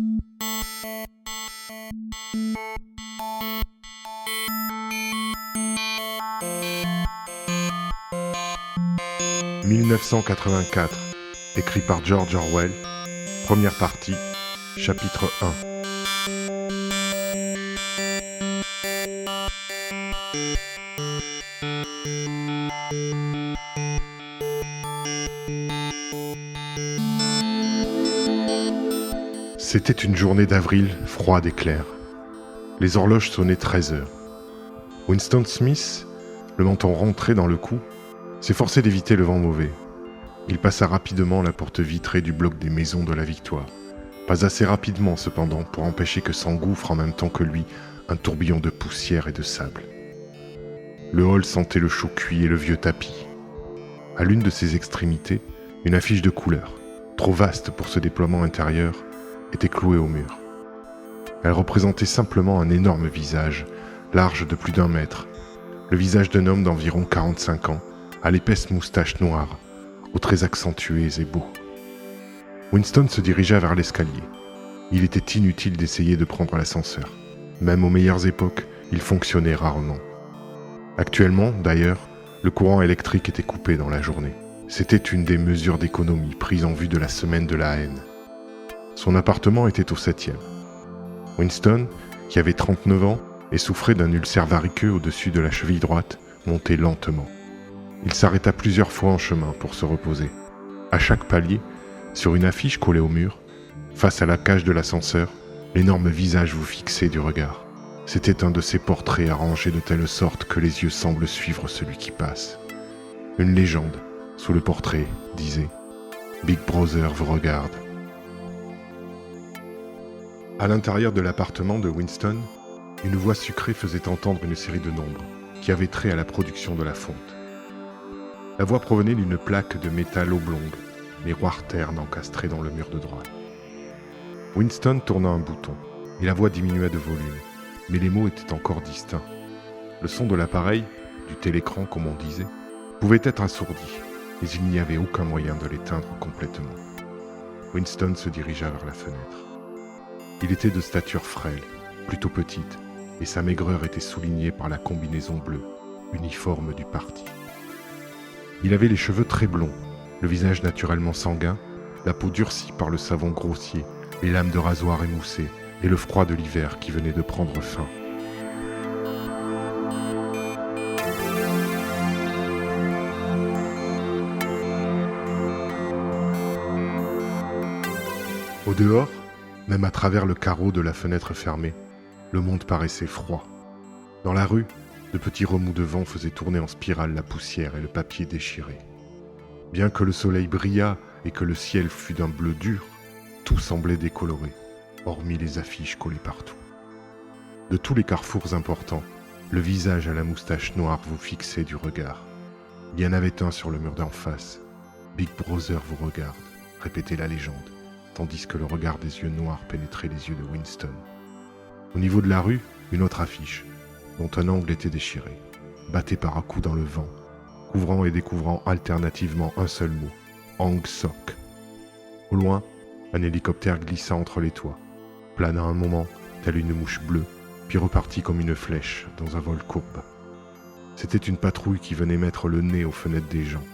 « 1984 », écrit par George Orwell, première partie, chapitre 1. C'était une journée d'avril, froide et claire. Les horloges sonnaient 13 heures. Winston Smith, le menton rentré dans le cou, s'efforçait d'éviter le vent mauvais. Il passa rapidement la porte vitrée du bloc des Maisons de la Victoire. Pas assez rapidement cependant pour empêcher que s'engouffre en même temps que lui un tourbillon de poussière et de sable. Le hall sentait le chou cuit et le vieux tapis. À l'une de ses extrémités, une affiche de couleur, trop vaste pour ce déploiement intérieur, était clouée au mur. Elle représentait simplement un énorme visage, large de plus d'1 mètre, le visage d'un homme d'environ 45 ans, à l'épaisse moustache noire, aux traits accentués et beaux. Winston se dirigea vers l'escalier. Il était inutile d'essayer de prendre l'ascenseur. Même aux meilleures époques, il fonctionnait rarement. Actuellement, d'ailleurs, le courant électrique était coupé dans la journée. C'était une des mesures d'économie prises en vue de la semaine de la haine. Son appartement était au 7e. Winston, qui avait 39 ans et souffrait d'un ulcère variqueux au-dessus de la cheville droite, montait lentement. Il s'arrêta plusieurs fois en chemin pour se reposer. À chaque palier, sur une affiche collée au mur, face à la cage de l'ascenseur, l'énorme visage vous fixait du regard. C'était un de ces portraits arrangés de telle sorte que les yeux semblent suivre celui qui passe. Une légende, sous le portrait, disait « Big Brother vous regarde ». À l'intérieur de l'appartement de Winston, une voix sucrée faisait entendre une série de nombres qui avaient trait à la production de la fonte. La voix provenait d'une plaque de métal oblongue, miroir terne encastré dans le mur de droite. Winston tourna un bouton, et la voix diminua de volume, mais les mots étaient encore distincts. Le son de l'appareil, du télécran comme on disait, pouvait être assourdi, mais il n'y avait aucun moyen de l'éteindre complètement. Winston se dirigea vers la fenêtre. Il était de stature frêle, plutôt petite, et sa maigreur était soulignée par la combinaison bleue, uniforme du parti. Il avait les cheveux très blonds, le visage naturellement sanguin, la peau durcie par le savon grossier, les lames de rasoir émoussées et le froid de l'hiver qui venait de prendre fin. Au dehors, même à travers le carreau de la fenêtre fermée, le monde paraissait froid. Dans la rue, de petits remous de vent faisaient tourner en spirale la poussière et le papier déchiré. Bien que le soleil brillât et que le ciel fût d'un bleu dur, tout semblait décoloré, hormis les affiches collées partout. De tous les carrefours importants, le visage à la moustache noire vous fixait du regard. Il y en avait un sur le mur d'en face. « Big Brother vous regarde », répétait la légende, tandis que le regard des yeux noirs pénétrait les yeux de Winston. Au niveau de la rue, une autre affiche, dont un angle était déchiré, battait par à coups dans le vent, couvrant et découvrant alternativement un seul mot, Hang Sok. Au loin, un hélicoptère glissa entre les toits, plana un moment, telle une mouche bleue, puis repartit comme une flèche dans un vol courbe. C'était une patrouille qui venait mettre le nez aux fenêtres des gens.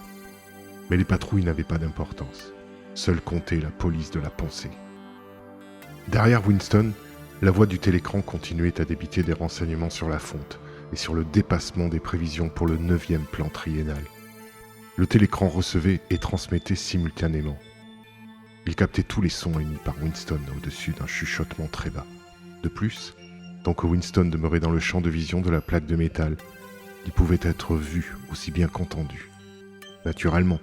Mais les patrouilles n'avaient pas d'importance. Seule comptait la police de la pensée. Derrière Winston, la voix du télécran continuait à débiter des renseignements sur la fonte et sur le dépassement des prévisions pour le 9e plan triennal. Le télécran recevait et transmettait simultanément. Il captait tous les sons émis par Winston au-dessus d'un chuchotement très bas. De plus, tant que Winston demeurait dans le champ de vision de la plaque de métal, il pouvait être vu aussi bien qu'entendu. Naturellement,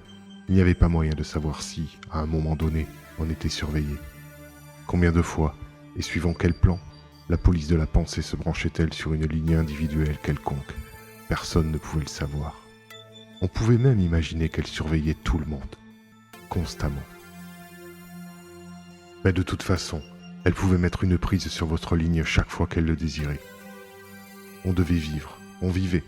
il n'y avait pas moyen de savoir si, à un moment donné, on était surveillé. Combien de fois, et suivant quel plan, la police de la pensée se branchait-elle sur une ligne individuelle quelconque? Personne ne pouvait le savoir. On pouvait même imaginer qu'elle surveillait tout le monde, constamment. Mais de toute façon, elle pouvait mettre une prise sur votre ligne chaque fois qu'elle le désirait. On devait vivre, on vivait,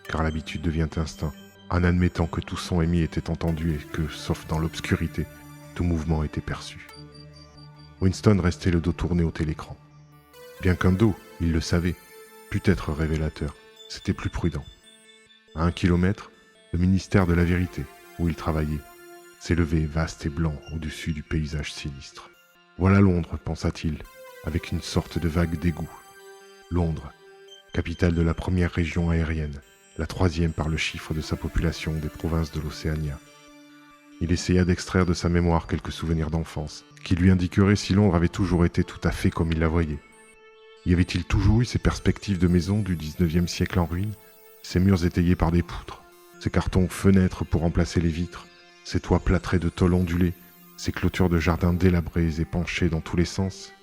car l'habitude devient instinct, en admettant que tout son émis était entendu et que, sauf dans l'obscurité, tout mouvement était perçu. Winston restait le dos tourné au télécran. Bien qu'un dos, il le savait, pût être révélateur, c'était plus prudent. À 1 kilomètre, le ministère de la Vérité, où il travaillait, s'élevait vaste et blanc au-dessus du paysage sinistre. Voilà Londres, pensa-t-il, avec une sorte de vague dégoût. Londres, capitale de la première région aérienne, la 3e par le chiffre de sa population des provinces de l'Océania. Il essaya d'extraire de sa mémoire quelques souvenirs d'enfance, qui lui indiqueraient si Londres avait toujours été tout à fait comme il la voyait. Y avait-il toujours eu ces perspectives de maisons du 19e siècle en ruine, ces murs étayés par des poutres, ces cartons fenêtres pour remplacer les vitres, ces toits plâtrés de tôle ondulée, ces clôtures de jardins délabrées et penchées dans tous les sens?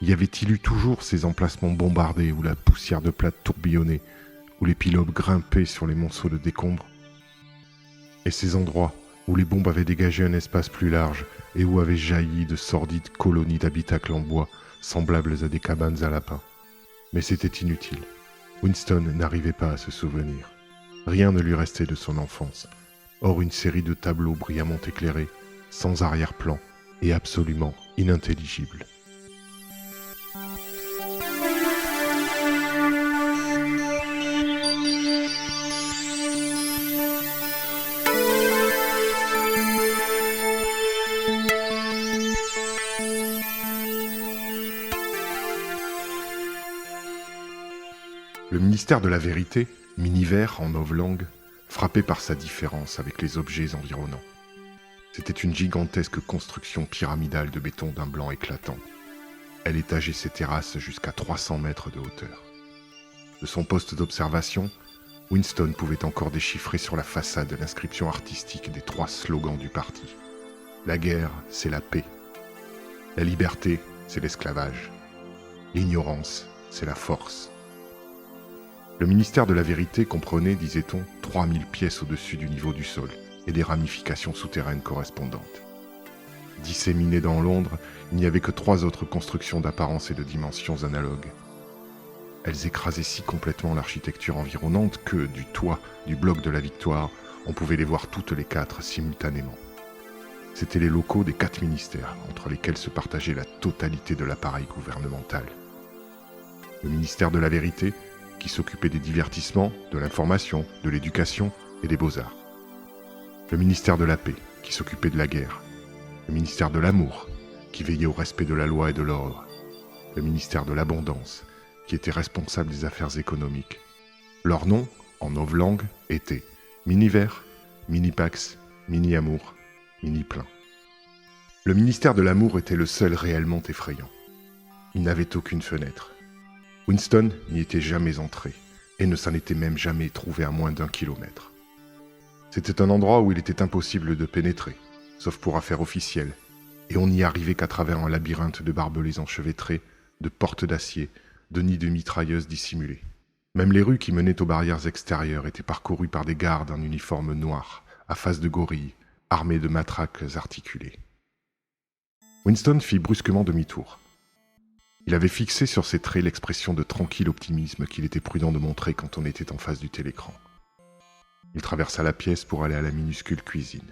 Y avait-il eu toujours ces emplacements bombardés où la poussière de plâtre tourbillonnait, où les pilotes grimpaient sur les monceaux de décombres? Et ces endroits où les bombes avaient dégagé un espace plus large et où avaient jailli de sordides colonies d'habitacles en bois, semblables à des cabanes à lapins. Mais c'était inutile. Winston n'arrivait pas à se souvenir. Rien ne lui restait de son enfance, hors une série de tableaux brillamment éclairés, sans arrière-plan et absolument inintelligibles. Le ministère de la Vérité, Miniver en novlangue, frappait par sa différence avec les objets environnants. C'était une gigantesque construction pyramidale de béton d'un blanc éclatant. Elle étageait ses terrasses jusqu'à 300 mètres de hauteur. De son poste d'observation, Winston pouvait encore déchiffrer sur la façade l'inscription artistique des 3 slogans du parti. La guerre, c'est la paix. La liberté, c'est l'esclavage. L'ignorance, c'est la force. Le ministère de la Vérité comprenait, disait-on, 3000 pièces au-dessus du niveau du sol et des ramifications souterraines correspondantes. Disséminées dans Londres, il n'y avait que 3 autres constructions d'apparence et de dimensions analogues. Elles écrasaient si complètement l'architecture environnante que, du toit du bloc de la Victoire, on pouvait les voir toutes les 4 simultanément. C'étaient les locaux des 4 ministères, entre lesquels se partageait la totalité de l'appareil gouvernemental. Le ministère de la Vérité, qui s'occupait des divertissements, de l'information, de l'éducation et des beaux-arts. Le ministère de la Paix, qui s'occupait de la guerre. Le ministère de l'Amour, qui veillait au respect de la loi et de l'ordre. Le ministère de l'Abondance, qui était responsable des affaires économiques. Leurs noms, en novlangue, étaient Miniver, Minipax, Mini-Amour, Mini-Plein. Le ministère de l'Amour était le seul réellement effrayant. Il n'avait aucune fenêtre. Winston n'y était jamais entré, et ne s'en était même jamais trouvé à moins d'1 kilomètre. C'était un endroit où il était impossible de pénétrer, sauf pour affaires officielles, et on n'y arrivait qu'à travers un labyrinthe de barbelés enchevêtrés, de portes d'acier, de nids de mitrailleuses dissimulés. Même les rues qui menaient aux barrières extérieures étaient parcourues par des gardes en uniforme noir, à face de gorilles, armés de matraques articulées. Winston fit brusquement demi-tour. Il avait fixé sur ses traits l'expression de tranquille optimisme qu'il était prudent de montrer quand on était en face du télécran. Il traversa la pièce pour aller à la minuscule cuisine.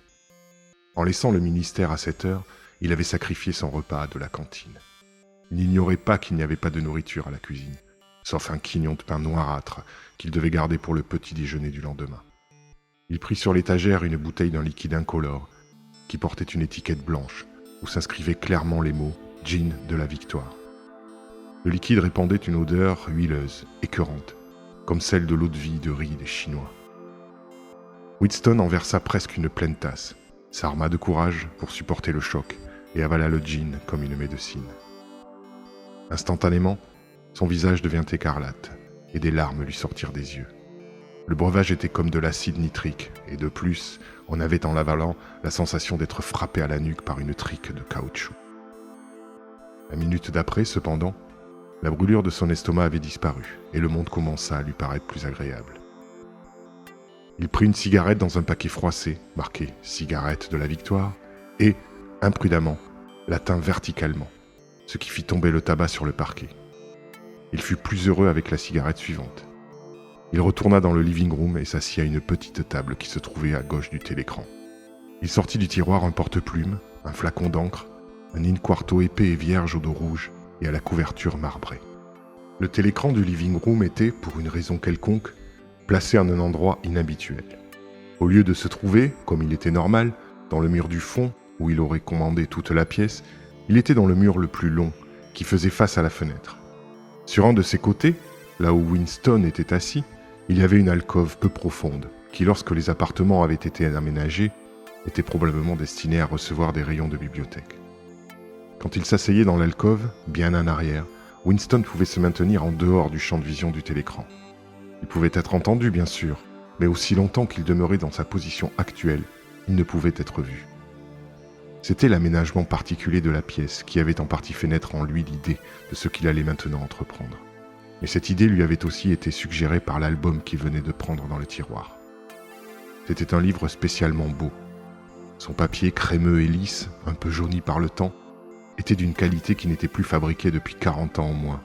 En laissant le ministère à 7 heures, il avait sacrifié son repas de la cantine. Il n'ignorait pas qu'il n'y avait pas de nourriture à la cuisine, sauf un quignon de pain noirâtre qu'il devait garder pour le petit déjeuner du lendemain. Il prit sur l'étagère une bouteille d'un liquide incolore qui portait une étiquette blanche où s'inscrivaient clairement les mots « Gin de la Victoire ». Le liquide répandait une odeur huileuse, écœurante, comme celle de l'eau-de-vie de riz des Chinois. Winston en versa presque une pleine tasse, s'arma de courage pour supporter le choc et avala le gin comme une médecine. Instantanément, son visage devint écarlate et des larmes lui sortirent des yeux. Le breuvage était comme de l'acide nitrique et de plus, on avait en l'avalant la sensation d'être frappé à la nuque par une trique de caoutchouc. La minute d'après, cependant, la brûlure de son estomac avait disparu et le monde commença à lui paraître plus agréable. Il prit une cigarette dans un paquet froissé, marqué « Cigarette de la Victoire » et, imprudemment, la tint verticalement, ce qui fit tomber le tabac sur le parquet. Il fut plus heureux avec la cigarette suivante. Il retourna dans le living room et s'assit à une petite table qui se trouvait à gauche du télécran. Il sortit du tiroir un porte-plume, un flacon d'encre, un petit un in-quarto épais et vierge au dos rouge et à la couverture marbrée. Le télécran du living room était, pour une raison quelconque, placé en un endroit inhabituel. Au lieu de se trouver, comme il était normal, dans le mur du fond, où il aurait commandé toute la pièce, il était dans le mur le plus long, qui faisait face à la fenêtre. Sur un de ses côtés, là où Winston était assis, il y avait une alcôve peu profonde, qui, lorsque les appartements avaient été aménagés, était probablement destinée à recevoir des rayons de bibliothèque. Quand il s'asseyait dans l'alcôve, bien en arrière, Winston pouvait se maintenir en dehors du champ de vision du télécran. Il pouvait être entendu, bien sûr, mais aussi longtemps qu'il demeurait dans sa position actuelle, il ne pouvait être vu. C'était l'aménagement particulier de la pièce qui avait en partie fait naître en lui l'idée de ce qu'il allait maintenant entreprendre. Mais cette idée lui avait aussi été suggérée par l'album qu'il venait de prendre dans le tiroir. C'était un livre spécialement beau. Son papier crémeux et lisse, un peu jauni par le temps, était d'une qualité qui n'était plus fabriquée depuis 40 ans au moins.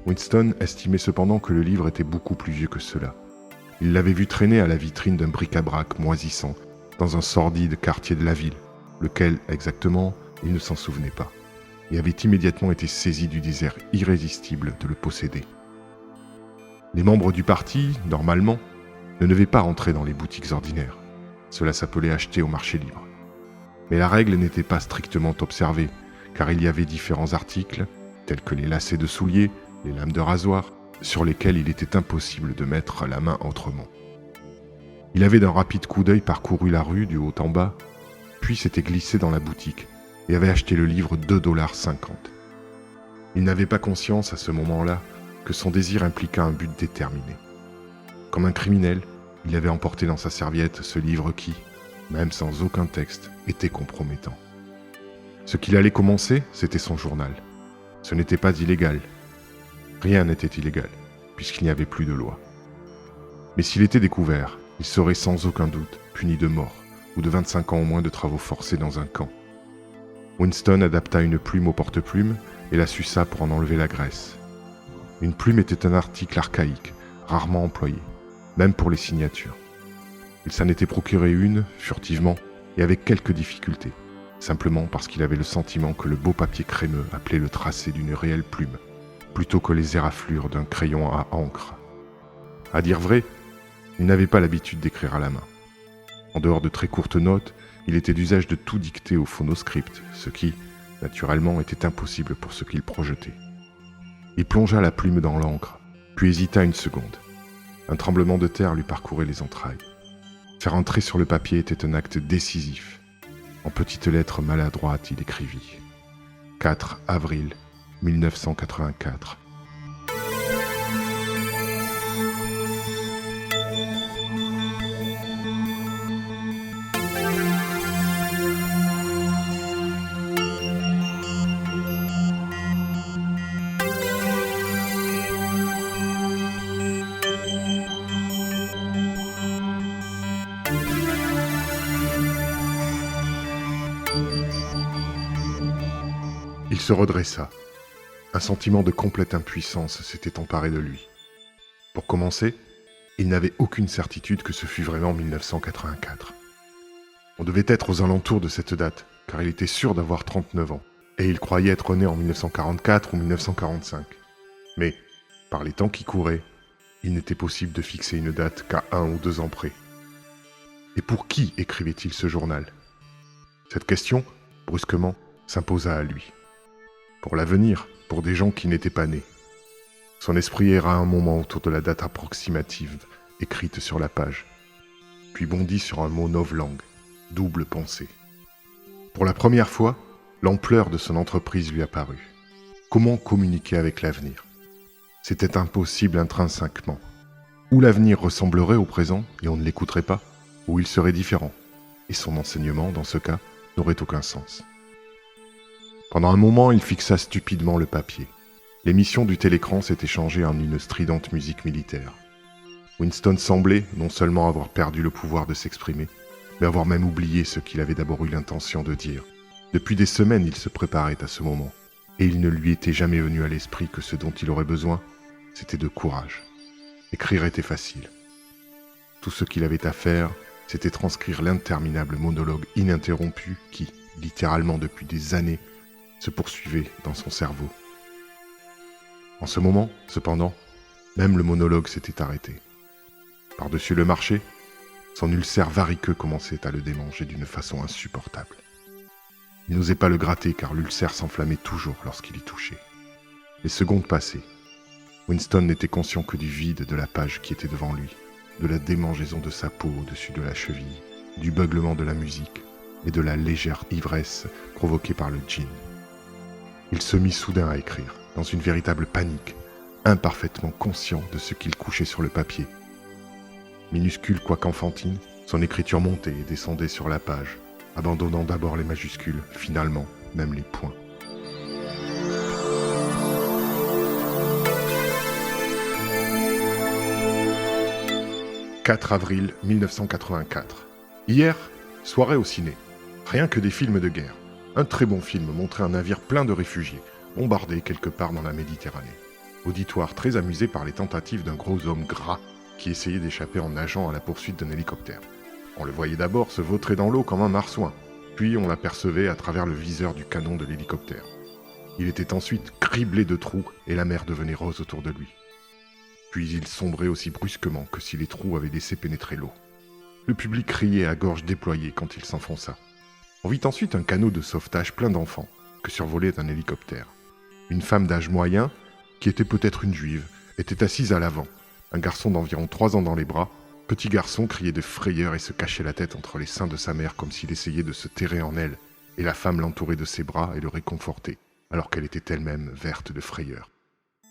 Winston estimait cependant que le livre était beaucoup plus vieux que cela. Il l'avait vu traîner à la vitrine d'un bric-à-brac moisissant dans un sordide quartier de la ville, lequel, exactement, il ne s'en souvenait pas, et avait immédiatement été saisi du désir irrésistible de le posséder. Les membres du parti, normalement, ne devaient pas rentrer dans les boutiques ordinaires. Cela s'appelait acheter au marché libre. Mais la règle n'était pas strictement observée, car il y avait différents articles, tels que les lacets de souliers, les lames de rasoir, sur lesquels il était impossible de mettre la main autrement. Il avait d'un rapide coup d'œil parcouru la rue du haut en bas, puis s'était glissé dans la boutique et avait acheté le livre $2,50. Il n'avait pas conscience à ce moment-là que son désir impliqua un but déterminé. Comme un criminel, il avait emporté dans sa serviette ce livre qui, même sans aucun texte, était compromettant. Ce qu'il allait commencer, c'était son journal. Ce n'était pas illégal. Rien n'était illégal, puisqu'il n'y avait plus de loi. Mais s'il était découvert, il serait sans aucun doute puni de mort ou de 25 ans au moins de travaux forcés dans un camp. Winston adapta une plume au porte-plume et la suça pour en enlever la graisse. Une plume était un article archaïque, rarement employé, même pour les signatures. Il s'en était procuré une, furtivement, et avec quelques difficultés, simplement parce qu'il avait le sentiment que le beau papier crémeux appelait le tracé d'une réelle plume, plutôt que les éraflures d'un crayon à encre. À dire vrai, il n'avait pas l'habitude d'écrire à la main. En dehors de très courtes notes, il était d'usage de tout dicter au phonoscript, ce qui, naturellement, était impossible pour ce qu'il projetait. Il plongea la plume dans l'encre, puis hésita une seconde. Un tremblement de terre lui parcourait les entrailles. Faire entrer sur le papier était un acte décisif. En petites lettres maladroites, il écrivit « 4 avril 1984 ». Il se redressa. Un sentiment de complète impuissance s'était emparé de lui. Pour commencer, il n'avait aucune certitude que ce fût vraiment 1984. On devait être aux alentours de cette date, car il était sûr d'avoir 39 ans, et il croyait être né en 1944 ou 1945. Mais, par les temps qui couraient, il n'était possible de fixer une date qu'à 1 ou 2 ans près. Et pour qui écrivait-il ce journal ? Cette question, brusquement, s'imposa à lui. Pour l'avenir, pour des gens qui n'étaient pas nés. Son esprit erra un moment autour de la date approximative écrite sur la page, puis bondit sur un mot novlangue, double pensée. Pour la première fois, l'ampleur de son entreprise lui apparut. Comment communiquer avec l'avenir ? C'était impossible intrinsèquement. Ou l'avenir ressemblerait au présent et on ne l'écouterait pas, ou il serait différent, et son enseignement, dans ce cas, n'aurait aucun sens. Pendant un moment, il fixa stupidement le papier. L'émission du télécran s'était changée en une stridente musique militaire. Winston semblait non seulement avoir perdu le pouvoir de s'exprimer, mais avoir même oublié ce qu'il avait d'abord eu l'intention de dire. Depuis des semaines, il se préparait à ce moment, et il ne lui était jamais venu à l'esprit que ce dont il aurait besoin, c'était de courage. Écrire était facile. Tout ce qu'il avait à faire, c'était transcrire l'interminable monologue ininterrompu qui, littéralement depuis des années, se poursuivait dans son cerveau. En ce moment, cependant, même le monologue s'était arrêté. Par-dessus le marché, son ulcère variqueux commençait à le démanger d'une façon insupportable. Il n'osait pas le gratter car l'ulcère s'enflammait toujours lorsqu'il y touchait. Les secondes passaient. Winston n'était conscient que du vide de la page qui était devant lui, de la démangeaison de sa peau au-dessus de la cheville, du beuglement de la musique et de la légère ivresse provoquée par le gin. Il se mit soudain à écrire, dans une véritable panique, imparfaitement conscient de ce qu'il couchait sur le papier. Minuscule quoiqu'enfantine, son écriture montait et descendait sur la page, abandonnant d'abord les majuscules, finalement même les points. « 4 avril 1984. Hier, soirée au ciné. Rien que des films de guerre. Un très bon film montrait un navire plein de réfugiés, bombardé quelque part dans la Méditerranée. Auditoire très amusé par les tentatives d'un gros homme gras qui essayait d'échapper en nageant à la poursuite d'un hélicoptère. On le voyait d'abord se vautrer dans l'eau comme un marsouin, puis on l'apercevait à travers le viseur du canon de l'hélicoptère. Il était ensuite criblé de trous et la mer devenait rose autour de lui. Puis il sombrait aussi brusquement que si les trous avaient laissé pénétrer l'eau. Le public criait à gorge déployée quand il s'enfonça. On vit ensuite un canot de sauvetage plein d'enfants que survolait un hélicoptère. Une femme d'âge moyen, qui était peut-être une juive, était assise à l'avant. Un garçon d'environ 3 ans dans les bras. Petit garçon criait de frayeur et se cachait la tête entre les seins de sa mère comme s'il essayait de se terrer en elle, et la femme l'entourait de ses bras et le réconfortait, alors qu'elle était elle-même verte de frayeur.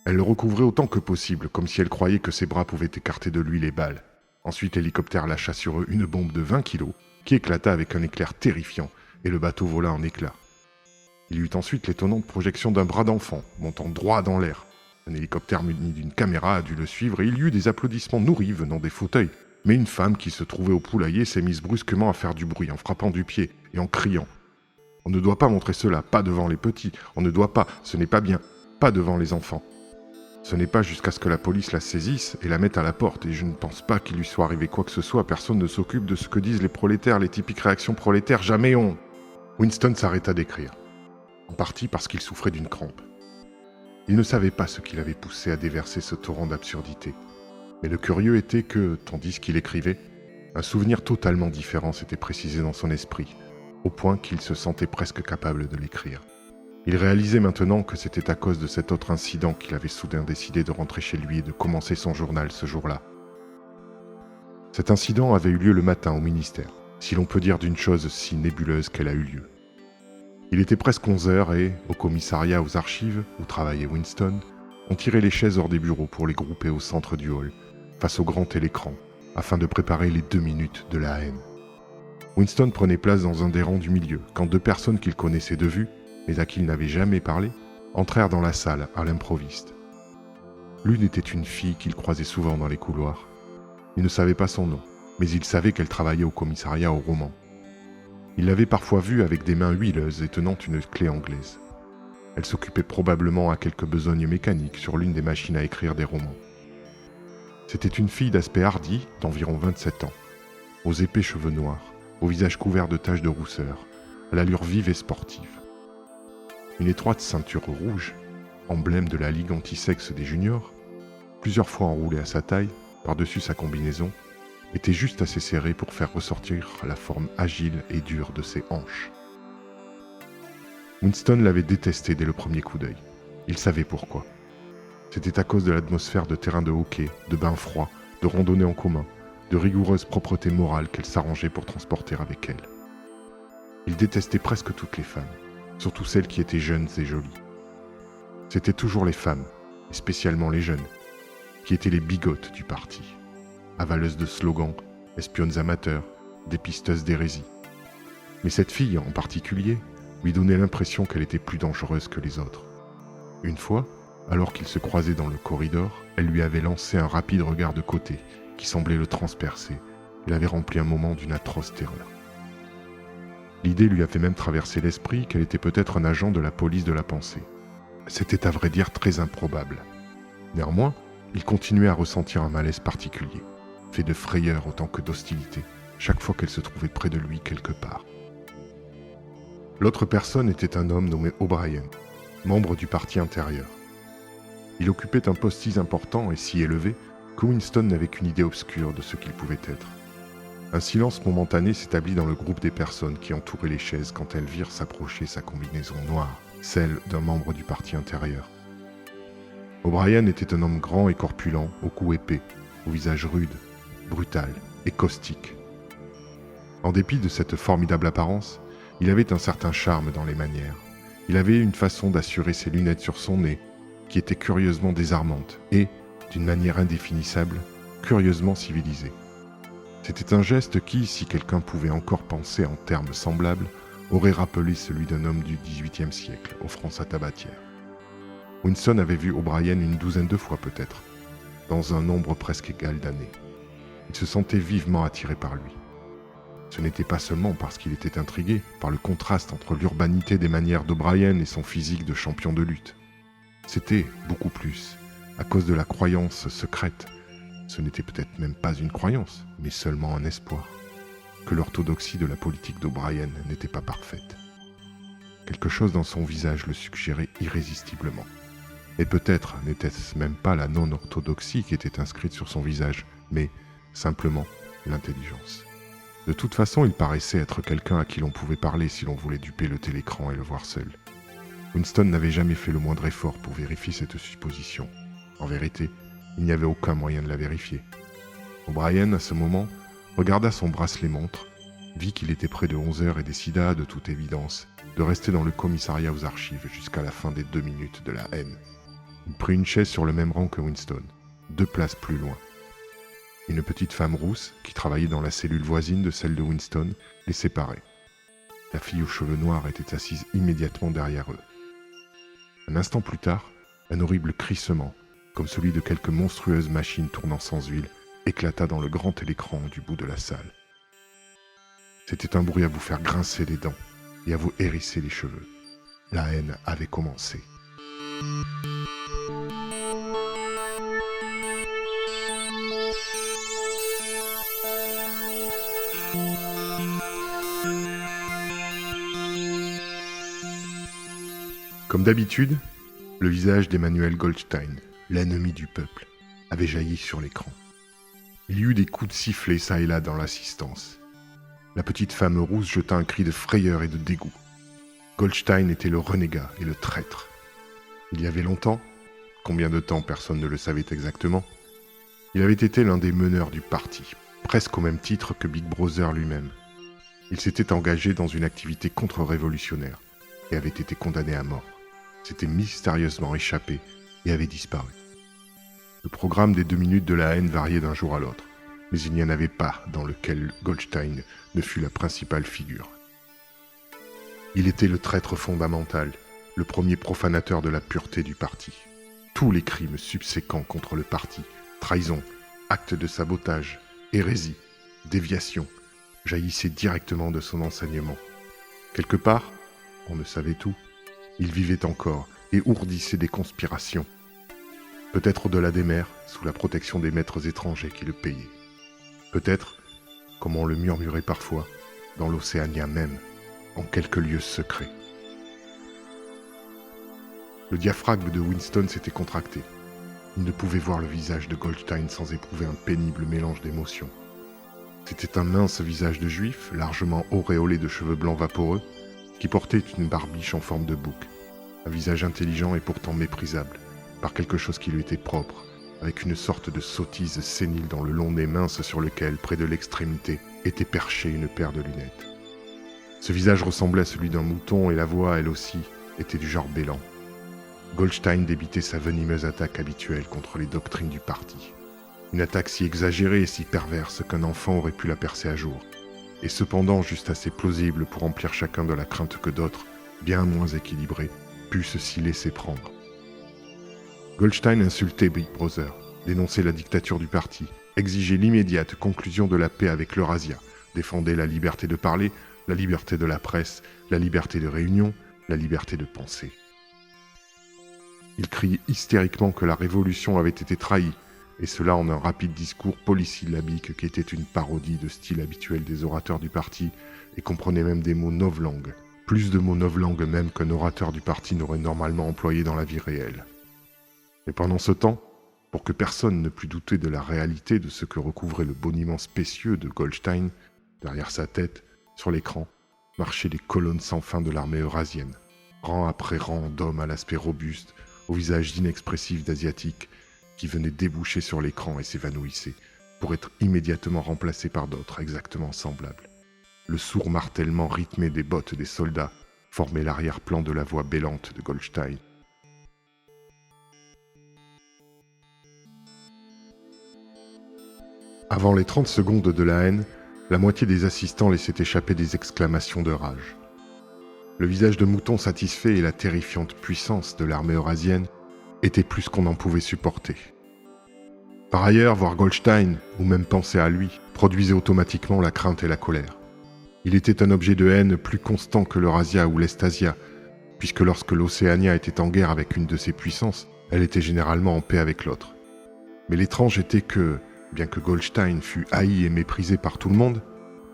Elle le recouvrait autant que possible, comme si elle croyait que ses bras pouvaient écarter de lui les balles. Ensuite, l'hélicoptère lâcha sur eux une bombe de 20 kilos, qui éclata avec un éclair terrifiant, et le bateau vola en éclats. Il y eut ensuite l'étonnante projection d'un bras d'enfant, montant droit dans l'air. Un hélicoptère muni d'une caméra a dû le suivre, et il y eut des applaudissements nourris venant des fauteuils. Mais une femme qui se trouvait au poulailler s'est mise brusquement à faire du bruit, en frappant du pied et en criant. « On ne doit pas montrer cela, pas devant les petits, on ne doit pas, ce n'est pas bien, pas devant les enfants. » Ce n'est pas jusqu'à ce que la police la saisisse et la mette à la porte, et je ne pense pas qu'il lui soit arrivé quoi que ce soit, personne ne s'occupe de ce que disent les prolétaires, les typiques réactions prolétaires, jamais on... Winston s'arrêta d'écrire, en partie parce qu'il souffrait d'une crampe. Il ne savait pas ce qui l'avait poussé à déverser ce torrent d'absurdité. Mais le curieux était que, tandis qu'il écrivait, un souvenir totalement différent s'était précisé dans son esprit, au point qu'il se sentait presque capable de l'écrire. Il réalisait maintenant que c'était à cause de cet autre incident qu'il avait soudain décidé de rentrer chez lui et de commencer son journal ce jour-là. Cet incident avait eu lieu le matin au ministère, si l'on peut dire d'une chose si nébuleuse qu'elle a eu lieu. Il était presque 11 heures et, au commissariat aux archives, où travaillait Winston, on tirait les chaises hors des bureaux pour les grouper au centre du hall, face au grand télécran, afin de préparer les 2 minutes de la haine. Winston prenait place dans un des rangs du milieu, quand 2 personnes qu'il connaissait de vue, mais à qui il n'avait jamais parlé, entrèrent dans la salle à l'improviste. L'une était une fille qu'il croisait souvent dans les couloirs. Il ne savait pas son nom, mais il savait qu'elle travaillait au commissariat au roman. Il l'avait parfois vue avec des mains huileuses et tenant une clé anglaise. Elle s'occupait probablement à quelques besognes mécaniques sur l'une des machines à écrire des romans. C'était une fille d'aspect hardi, d'environ 27 ans, aux épais cheveux noirs, au visage couvert de taches de rousseur, à l'allure vive et sportive. Une étroite ceinture rouge, emblème de la Ligue anti-sexe des juniors, plusieurs fois enroulée à sa taille, par-dessus sa combinaison, était juste assez serrée pour faire ressortir la forme agile et dure de ses hanches. Winston l'avait détestée dès le premier coup d'œil. Il savait pourquoi. C'était à cause de l'atmosphère de terrain de hockey, de bains froids, de randonnées en commun, de rigoureuse propreté morale qu'elle s'arrangeait pour transporter avec elle. Il détestait presque toutes les femmes, surtout celles qui étaient jeunes et jolies. C'étaient toujours les femmes, et spécialement les jeunes, qui étaient les bigotes du parti, avaleuses de slogans, espionnes amateurs, dépisteuses d'hérésie. Mais cette fille en particulier lui donnait l'impression qu'elle était plus dangereuse que les autres. Une fois, alors qu'ils se croisaient dans le corridor, elle lui avait lancé un rapide regard de côté qui semblait le transpercer et l'avait rempli un moment d'une atroce terreur. L'idée lui avait même traversé l'esprit qu'elle était peut-être un agent de la police de la pensée. C'était à vrai dire très improbable. Néanmoins, il continuait à ressentir un malaise particulier, fait de frayeur autant que d'hostilité, chaque fois qu'elle se trouvait près de lui quelque part. L'autre personne était un homme nommé O'Brien, membre du parti intérieur. Il occupait un poste si important et si élevé que Winston n'avait qu'une idée obscure de ce qu'il pouvait être. Un silence momentané s'établit dans le groupe des personnes qui entouraient les chaises quand elles virent s'approcher sa combinaison noire, celle d'un membre du parti intérieur. O'Brien était un homme grand et corpulent, au cou épais, au visage rude, brutal et caustique. En dépit de cette formidable apparence, il avait un certain charme dans les manières. Il avait une façon d'assurer ses lunettes sur son nez, qui était curieusement désarmante et, d'une manière indéfinissable, curieusement civilisée. C'était un geste qui, si quelqu'un pouvait encore penser en termes semblables, aurait rappelé celui d'un homme du XVIIIe siècle, offrant sa tabatière. Winston avait vu O'Brien une douzaine de fois peut-être, dans un nombre presque égal d'années. Il se sentait vivement attiré par lui. Ce n'était pas seulement parce qu'il était intrigué par le contraste entre l'urbanité des manières d'O'Brien et son physique de champion de lutte. C'était, beaucoup plus, à cause de la croyance secrète, ce n'était peut-être même pas une croyance, mais seulement un espoir, que l'orthodoxie de la politique d'O'Brien n'était pas parfaite. Quelque chose dans son visage le suggérait irrésistiblement. Et peut-être n'était-ce même pas la non-orthodoxie qui était inscrite sur son visage, mais simplement l'intelligence. De toute façon, il paraissait être quelqu'un à qui l'on pouvait parler si l'on voulait duper le télécran et le voir seul. Winston n'avait jamais fait le moindre effort pour vérifier cette supposition. En vérité, il n'y avait aucun moyen de la vérifier. O'Brien, à ce moment, regarda son bracelet-montre, vit qu'il était près de 11 heures et décida, de toute évidence, de rester dans le commissariat aux archives jusqu'à la fin des 2 minutes de la haine. Il prit une chaise sur le même rang que Winston, 2 places plus loin. Une petite femme rousse, qui travaillait dans la cellule voisine de celle de Winston, les séparait. La fille aux cheveux noirs était assise immédiatement derrière eux. Un instant plus tard, un horrible crissement, comme celui de quelque monstrueuse machine tournant sans huile, éclata dans le grand télécran du bout de la salle. C'était un bruit à vous faire grincer les dents et à vous hérisser les cheveux. La haine avait commencé. Comme d'habitude, le visage d'Emmanuel Goldstein, l'ennemi du peuple, avait jailli sur l'écran. Il y eut des coups de sifflet çà et là dans l'assistance. La petite femme rousse jeta un cri de frayeur et de dégoût. Goldstein était le renégat et le traître. Il y avait longtemps, combien de temps personne ne le savait exactement, il avait été l'un des meneurs du parti, presque au même titre que Big Brother lui-même. Il s'était engagé dans une activité contre-révolutionnaire et avait été condamné à mort. S'était mystérieusement échappé et avait disparu. Le programme des 2 minutes de la haine variait d'un jour à l'autre, mais il n'y en avait pas dans lequel Goldstein ne fût la principale figure. Il était le traître fondamental, le premier profanateur de la pureté du parti. Tous les crimes subséquents contre le parti, trahison, actes de sabotage, hérésie, déviation, jaillissaient directement de son enseignement. Quelque part, on ne savait tout, il vivait encore et ourdissait des conspirations. Peut-être au-delà des mers, sous la protection des maîtres étrangers qui le payaient. Peut-être, comme on le murmurait parfois, dans l'Océania même, en quelques lieux secrets. Le diaphragme de Winston s'était contracté. Il ne pouvait voir le visage de Goldstein sans éprouver un pénible mélange d'émotions. C'était un mince visage de juif, largement auréolé de cheveux blancs vaporeux, qui portait une barbiche en forme de bouc. Un visage intelligent et pourtant méprisable, par quelque chose qui lui était propre, avec une sorte de sottise sénile dans le long nez mince sur lequel, près de l'extrémité, était perchée une paire de lunettes. Ce visage ressemblait à celui d'un mouton et la voix, elle aussi, était du genre bêlant. Goldstein débitait sa venimeuse attaque habituelle contre les doctrines du parti. Une attaque si exagérée et si perverse qu'un enfant aurait pu la percer à jour, et cependant juste assez plausible pour remplir chacun de la crainte que d'autres, bien moins équilibrés, pussent s'y laisser prendre. Goldstein insultait Big Brother, dénonçait la dictature du parti, exigeait l'immédiate conclusion de la paix avec l'Eurasia, défendait la liberté de parler, la liberté de la presse, la liberté de réunion, la liberté de penser. Il criait hystériquement que la révolution avait été trahie, et cela en un rapide discours polysyllabique qui était une parodie de style habituel des orateurs du parti et comprenait même des mots novlangues, plus de mots novlangues même qu'un orateur du parti n'aurait normalement employé dans la vie réelle. Mais pendant ce temps, pour que personne ne pût douter de la réalité de ce que recouvrait le boniment spécieux de Goldstein, derrière sa tête, sur l'écran, marchaient les colonnes sans fin de l'armée eurasienne, rang après rang d'hommes à l'aspect robuste, au visage inexpressif d'asiatiques, qui venaient déboucher sur l'écran et s'évanouissaient, pour être immédiatement remplacés par d'autres exactement semblables. Le sourd martèlement rythmé des bottes des soldats formait l'arrière-plan de la voix bêlante de Goldstein. Avant les 30 secondes de la haine, la moitié des assistants laissaient échapper des exclamations de rage. Le visage de mouton satisfait et la terrifiante puissance de l'armée eurasienne étaient plus qu'on en pouvait supporter. Par ailleurs, voir Goldstein, ou même penser à lui, produisait automatiquement la crainte et la colère. Il était un objet de haine plus constant que l'Eurasia ou l'Estasia, puisque lorsque l'Océania était en guerre avec une de ses puissances, elle était généralement en paix avec l'autre. Mais l'étrange était que, bien que Goldstein fût haï et méprisé par tout le monde,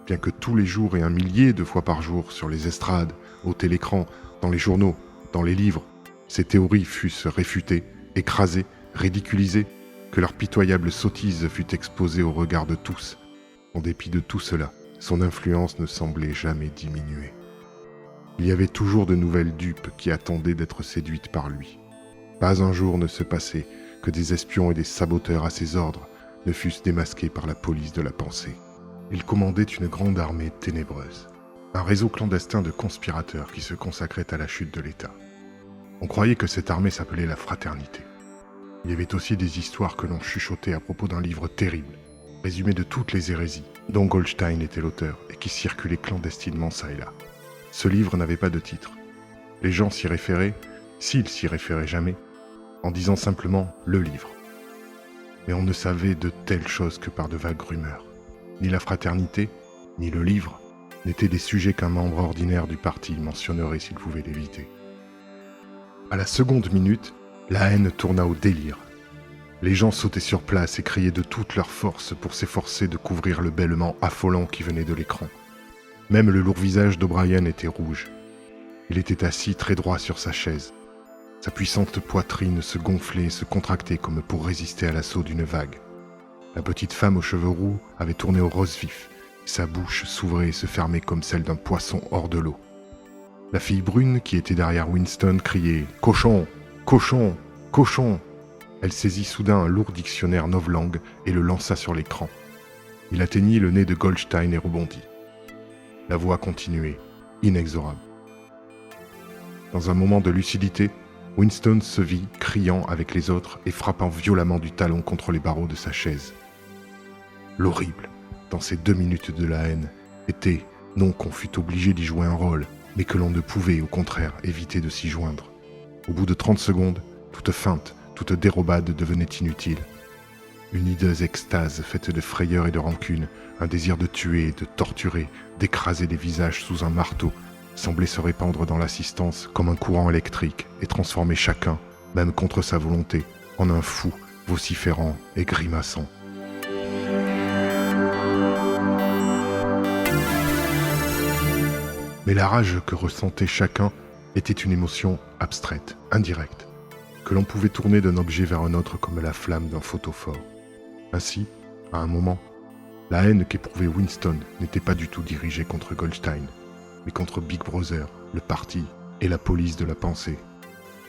bien que tous les jours et un millier de fois par jour, sur les estrades, au télécran, dans les journaux, dans les livres, ses théories fussent réfutées, écrasées, ridiculisées, que leur pitoyable sottise fût exposée au regard de tous. En dépit de tout cela, son influence ne semblait jamais diminuer. Il y avait toujours de nouvelles dupes qui attendaient d'être séduites par lui. Pas un jour ne se passait que des espions et des saboteurs à ses ordres ne fussent démasqués par la police de la pensée. Il commandait une grande armée ténébreuse, un réseau clandestin de conspirateurs qui se consacrait à la chute de l'État. On croyait que cette armée s'appelait la Fraternité. Il y avait aussi des histoires que l'on chuchotait à propos d'un livre terrible, résumé de toutes les hérésies, dont Goldstein était l'auteur et qui circulait clandestinement ça et là. Ce livre n'avait pas de titre. Les gens s'y référaient, s'ils s'y référaient jamais, en disant simplement « le livre ». Mais on ne savait de telles choses que par de vagues rumeurs. Ni la fraternité, ni le livre n'étaient des sujets qu'un membre ordinaire du parti mentionnerait s'il pouvait l'éviter. À la seconde minute, la haine tourna au délire. Les gens sautaient sur place et criaient de toute leur force pour s'efforcer de couvrir le bêlement affolant qui venait de l'écran. Même le lourd visage d'O'Brien était rouge. Il était assis très droit sur sa chaise. Sa puissante poitrine se gonflait et se contractait comme pour résister à l'assaut d'une vague. La petite femme aux cheveux roux avait tourné au rose vif, et sa bouche s'ouvrait et se fermait comme celle d'un poisson hors de l'eau. La fille brune qui était derrière Winston criait « Cochon ! Cochon ! Cochon !» Elle saisit soudain un lourd dictionnaire novlangue et le lança sur l'écran. Il atteignit le nez de Goldstein et rebondit. La voix continuait, inexorable. Dans un moment de lucidité, Winston se vit, criant avec les autres et frappant violemment du talon contre les barreaux de sa chaise. L'horrible, dans ces 2 minutes de la haine, était, non qu'on fût obligé d'y jouer un rôle, mais que l'on ne pouvait, au contraire, éviter de s'y joindre. Au bout de 30 secondes, toute feinte, toute dérobade devenait inutile. Une hideuse extase faite de frayeur et de rancune, un désir de tuer, de torturer, d'écraser des visages sous un marteau, semblait se répandre dans l'assistance comme un courant électrique et transformer chacun, même contre sa volonté, en un fou, vociférant et grimaçant. Mais la rage que ressentait chacun était une émotion abstraite, indirecte, que l'on pouvait tourner d'un objet vers un autre comme la flamme d'un photophore. Ainsi, à un moment, la haine qu'éprouvait Winston n'était pas du tout dirigée contre Goldstein, mais contre Big Brother, le parti et la police de la pensée.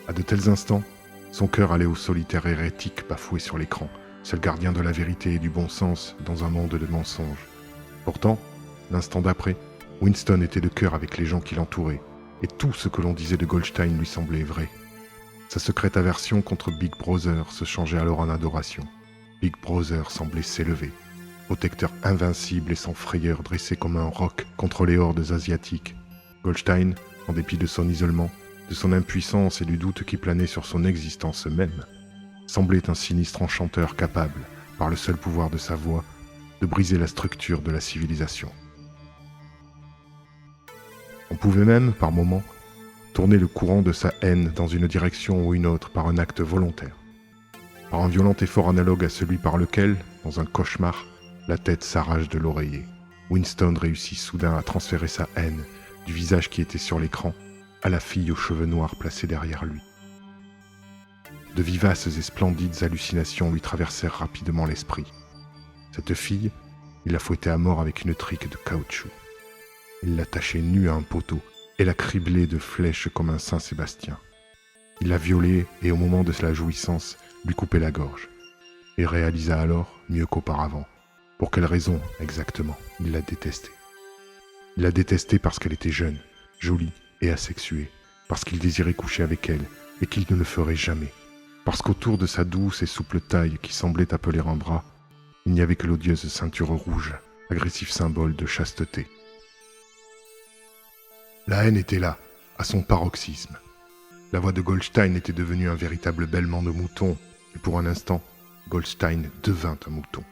À de tels instants, son cœur allait au solitaire hérétique bafoué sur l'écran, seul gardien de la vérité et du bon sens dans un monde de mensonges. Pourtant, l'instant d'après, Winston était de cœur avec les gens qui l'entouraient, et tout ce que l'on disait de Goldstein lui semblait vrai. Sa secrète aversion contre Big Brother se changeait alors en adoration. Big Brother semblait s'élever, protecteur invincible et sans frayeur dressé comme un roc contre les hordes asiatiques. Goldstein, en dépit de son isolement, de son impuissance et du doute qui planait sur son existence même, semblait un sinistre enchanteur capable, par le seul pouvoir de sa voix, de briser la structure de la civilisation. On pouvait même, par moments, tourner le courant de sa haine dans une direction ou une autre par un acte volontaire, par un violent effort analogue à celui par lequel, dans un cauchemar, la tête s'arrache de l'oreiller. Winston réussit soudain à transférer sa haine, du visage qui était sur l'écran, à la fille aux cheveux noirs placée derrière lui. De vivaces et splendides hallucinations lui traversèrent rapidement l'esprit. Cette fille, il la fouettait à mort avec une trique de caoutchouc. Il l'attachait nue à un poteau et la criblait de flèches comme un Saint-Sébastien. Il la violait et au moment de la jouissance, lui coupait la gorge. Il réalisa alors, mieux qu'auparavant, pour quelle raison exactement il la détestait. Il la détestait parce qu'elle était jeune, jolie et asexuée, parce qu'il désirait coucher avec elle et qu'il ne le ferait jamais, parce qu'autour de sa douce et souple taille qui semblait appeler un bras, il n'y avait que l'odieuse ceinture rouge, agressif symbole de chasteté. La haine était là, à son paroxysme. La voix de Goldstein était devenue un véritable bêlement de mouton, et pour un instant, Goldstein devint un mouton.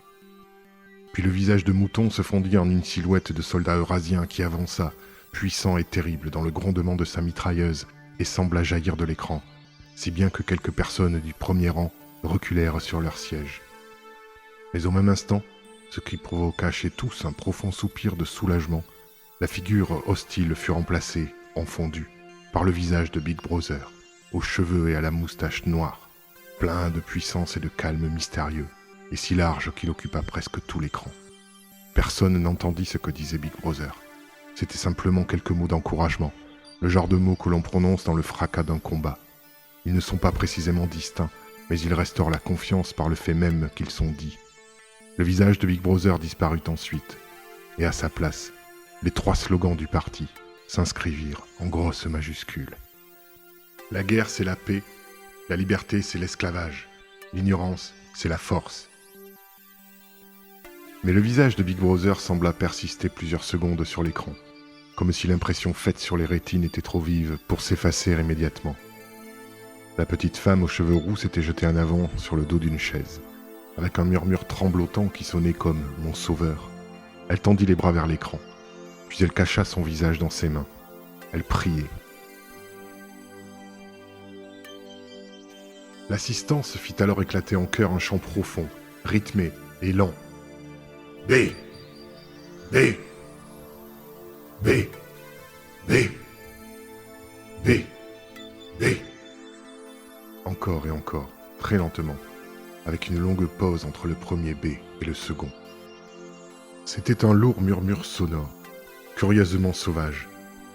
Puis le visage de mouton se fondit en une silhouette de soldat eurasien qui avança, puissant et terrible dans le grondement de sa mitrailleuse, et sembla jaillir de l'écran, si bien que quelques personnes du premier rang reculèrent sur leur siège. Mais au même instant, ce qui provoqua chez tous un profond soupir de soulagement, la figure hostile fut remplacée, en fondu, par le visage de Big Brother, aux cheveux et à la moustache noire, plein de puissance et de calme mystérieux, et si large qu'il occupa presque tout l'écran. Personne n'entendit ce que disait Big Brother. C'était simplement quelques mots d'encouragement, le genre de mots que l'on prononce dans le fracas d'un combat. Ils ne sont pas précisément distincts, mais ils restaurent la confiance par le fait même qu'ils sont dits. Le visage de Big Brother disparut ensuite, et à sa place, les 3 slogans du parti s'inscrivirent en grosses majuscules. La guerre, c'est la paix. La liberté, c'est l'esclavage. L'ignorance, c'est la force. Mais le visage de Big Brother sembla persister plusieurs secondes sur l'écran, comme si l'impression faite sur les rétines était trop vive pour s'effacer immédiatement. La petite femme aux cheveux roux s'était jetée en avant sur le dos d'une chaise, avec un murmure tremblotant qui sonnait comme « mon sauveur ». Elle tendit les bras vers l'écran, puis elle cacha son visage dans ses mains. Elle priait. L'assistance fit alors éclater en chœur un chant profond, rythmé et lent. B. B. B. B. B. B. Encore et encore, très lentement, avec une longue pause entre le premier B et le second. C'était un lourd murmure sonore, curieusement sauvage,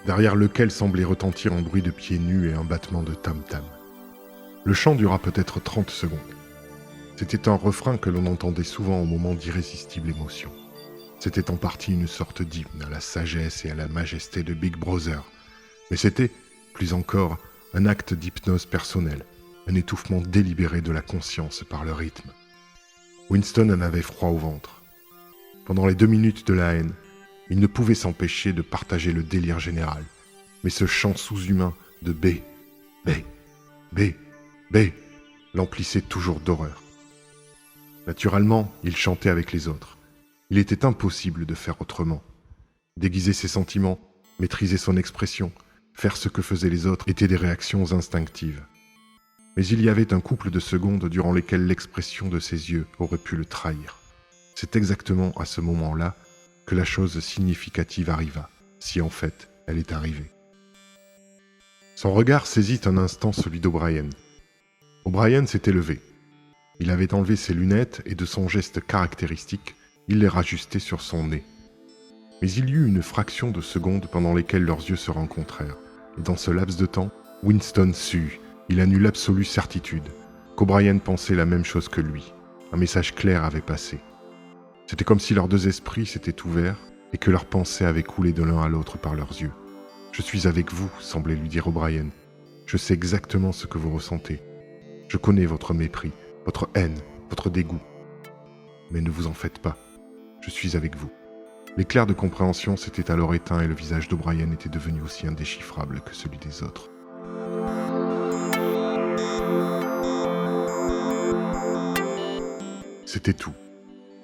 derrière lequel semblait retentir un bruit de pieds nus et un battement de tam-tam. Le chant dura peut-être 30 secondes. C'était un refrain que l'on entendait souvent au moment d'irrésistibles émotions. C'était en partie une sorte d'hymne à la sagesse et à la majesté de Big Brother, mais c'était, plus encore, un acte d'hypnose personnelle, un étouffement délibéré de la conscience par le rythme. Winston en avait froid au ventre. Pendant les 2 minutes de la haine, il ne pouvait s'empêcher de partager le délire général, mais ce chant sous-humain de B, B, B, B, l'emplissait toujours d'horreur. Naturellement, il chantait avec les autres. Il était impossible de faire autrement. Déguiser ses sentiments, maîtriser son expression, faire ce que faisaient les autres étaient des réactions instinctives. Mais il y avait un couple de secondes durant lesquelles l'expression de ses yeux aurait pu le trahir. C'est exactement à ce moment-là que la chose significative arriva, si en fait elle est arrivée. Son regard saisit un instant celui d'O'Brien. O'Brien s'était levé. Il avait enlevé ses lunettes et de son geste caractéristique, il les rajustait sur son nez. Mais il y eut une fraction de seconde pendant lesquelles leurs yeux se rencontrèrent. Et dans ce laps de temps, Winston sut, il en eut l'absolue certitude, qu'O'Brien pensait la même chose que lui. Un message clair avait passé. C'était comme si leurs 2 esprits s'étaient ouverts et que leurs pensées avaient coulé de l'un à l'autre par leurs yeux. « Je suis avec vous », semblait lui dire O'Brien. « Je sais exactement ce que vous ressentez. Je connais votre mépris, votre haine, votre dégoût. Mais ne vous en faites pas. Je suis avec vous. » L'éclair de compréhension s'était alors éteint et le visage d'O'Brien était devenu aussi indéchiffrable que celui des autres. C'était tout.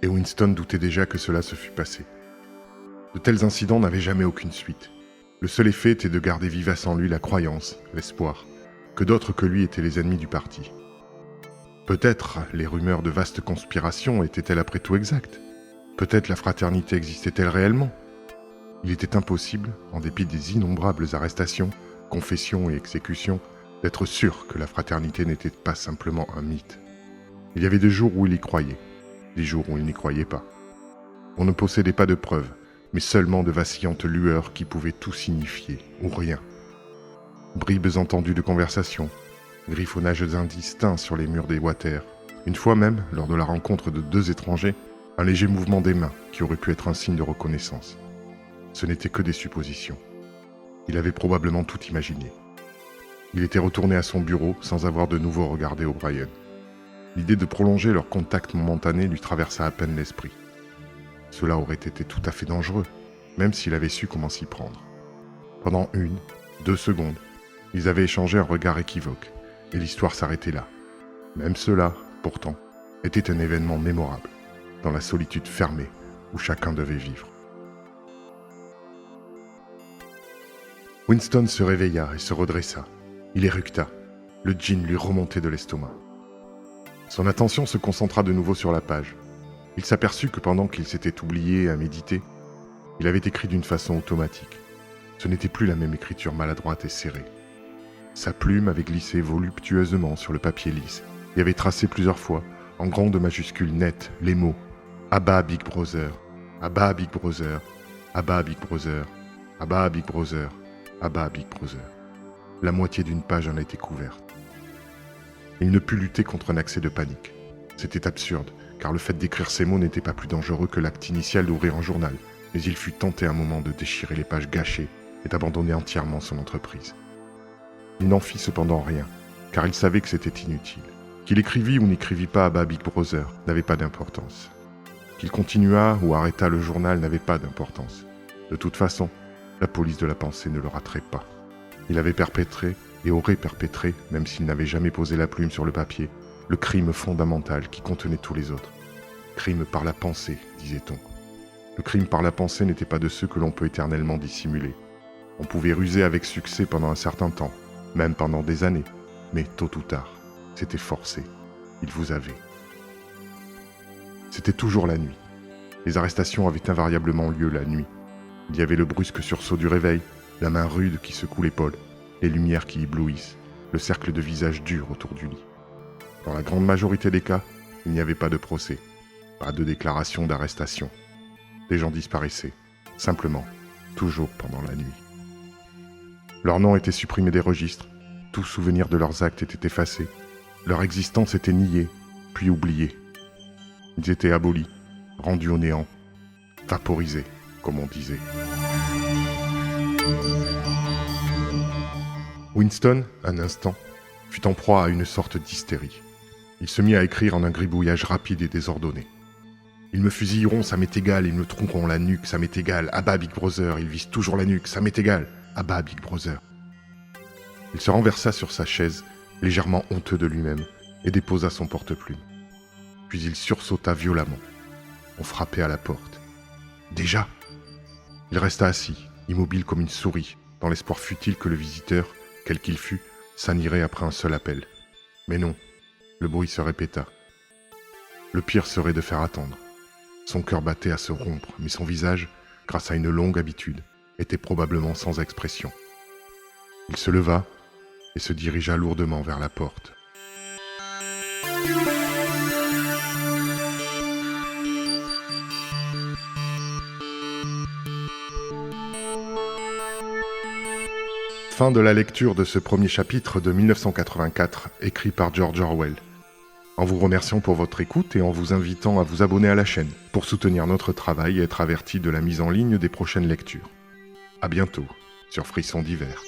Et Winston doutait déjà que cela se fût passé. De tels incidents n'avaient jamais aucune suite. Le seul effet était de garder vivace en lui la croyance, l'espoir, que d'autres que lui étaient les ennemis du parti. Peut-être les rumeurs de vastes conspirations étaient-elles après tout exactes. Peut-être la fraternité existait-elle réellement. Il était impossible, en dépit des innombrables arrestations, confessions et exécutions, d'être sûr que la fraternité n'était pas simplement un mythe. Il y avait des jours où il y croyait, des jours où il n'y croyait pas. On ne possédait pas de preuves, mais seulement de vacillantes lueurs qui pouvaient tout signifier, ou rien. Bribes entendues de conversation, griffonnages indistincts sur les murs des Water. Une fois même, lors de la rencontre de deux étrangers, un léger mouvement des mains qui aurait pu être un signe de reconnaissance. Ce n'était que des suppositions. Il avait probablement tout imaginé. Il était retourné à son bureau sans avoir de nouveau regardé O'Brien. L'idée de prolonger leur contact momentané lui traversa à peine l'esprit. Cela aurait été tout à fait dangereux, même s'il avait su comment s'y prendre. Pendant 1, 2 secondes, ils avaient échangé un regard équivoque, et l'histoire s'arrêtait là. Même cela, pourtant, était un événement mémorable, dans la solitude fermée où chacun devait vivre. Winston se réveilla et se redressa. Il éructa. Le gin lui remontait de l'estomac. Son attention se concentra de nouveau sur la page. Il s'aperçut que pendant qu'il s'était oublié à méditer, il avait écrit d'une façon automatique. Ce n'était plus la même écriture maladroite et serrée. Sa plume avait glissé voluptueusement sur le papier lisse et avait tracé plusieurs fois, en grandes majuscules nettes, les mots « Abba Big Brother, Abba Big Brother, Abba Big Brother, Abba Big Brother, Abba Big Brother ». La moitié d'une page en était couverte. Il ne put lutter contre un accès de panique. C'était absurde, car le fait d'écrire ces mots n'était pas plus dangereux que l'acte initial d'ouvrir un journal, mais il fut tenté un moment de déchirer les pages gâchées et d'abandonner entièrement son entreprise. Il n'en fit cependant rien, car il savait que c'était inutile. Qu'il écrivît ou n'écrivît pas Abba Big Brother n'avait pas d'importance. Qu'il continuât ou arrêtât le journal n'avait pas d'importance. De toute façon, la police de la pensée ne le raterait pas. Il avait perpétré et aurait perpétré, même s'il n'avait jamais posé la plume sur le papier, le crime fondamental qui contenait tous les autres. Crime par la pensée, disait-on. Le crime par la pensée n'était pas de ceux que l'on peut éternellement dissimuler. On pouvait ruser avec succès pendant un certain temps, même pendant des années, mais tôt ou tard, c'était forcé. Il vous avait. C'était toujours la nuit. Les arrestations avaient invariablement lieu la nuit. Il y avait le brusque sursaut du réveil, la main rude qui secoue l'épaule, les lumières qui éblouissent, le cercle de visages durs autour du lit. Dans la grande majorité des cas, il n'y avait pas de procès, pas de déclaration d'arrestation. Des gens disparaissaient, simplement, toujours pendant la nuit. Leurs noms étaient supprimés des registres, tout souvenir de leurs actes était effacé, leur existence était niée, puis oubliée. Ils étaient abolis, rendus au néant, vaporisés, comme on disait. Winston, un instant, fut en proie à une sorte d'hystérie. Il se mit à écrire en un gribouillage rapide et désordonné. Ils me fusilleront, ça m'est égal, ils me tronqueront la nuque, ça m'est égal, Abba Big Brother, ils visent toujours la nuque, ça m'est égal, Abba Big Brother. Il se renversa sur sa chaise, légèrement honteux de lui-même, et déposa son porte-plume. Puis il sursauta violemment. On frappait à la porte. Déjà ? Il resta assis, immobile comme une souris, dans l'espoir futile que le visiteur, quel qu'il fût, s'en irait après un seul appel. Mais non, le bruit se répéta. Le pire serait de faire attendre. Son cœur battait à se rompre, mais son visage, grâce à une longue habitude, était probablement sans expression. Il se leva et se dirigea lourdement vers la porte. Fin de la lecture de ce premier chapitre de 1984, écrit par George Orwell. En vous remerciant pour votre écoute et en vous invitant à vous abonner à la chaîne pour soutenir notre travail et être averti de la mise en ligne des prochaines lectures. À bientôt sur Frisson d'hiver.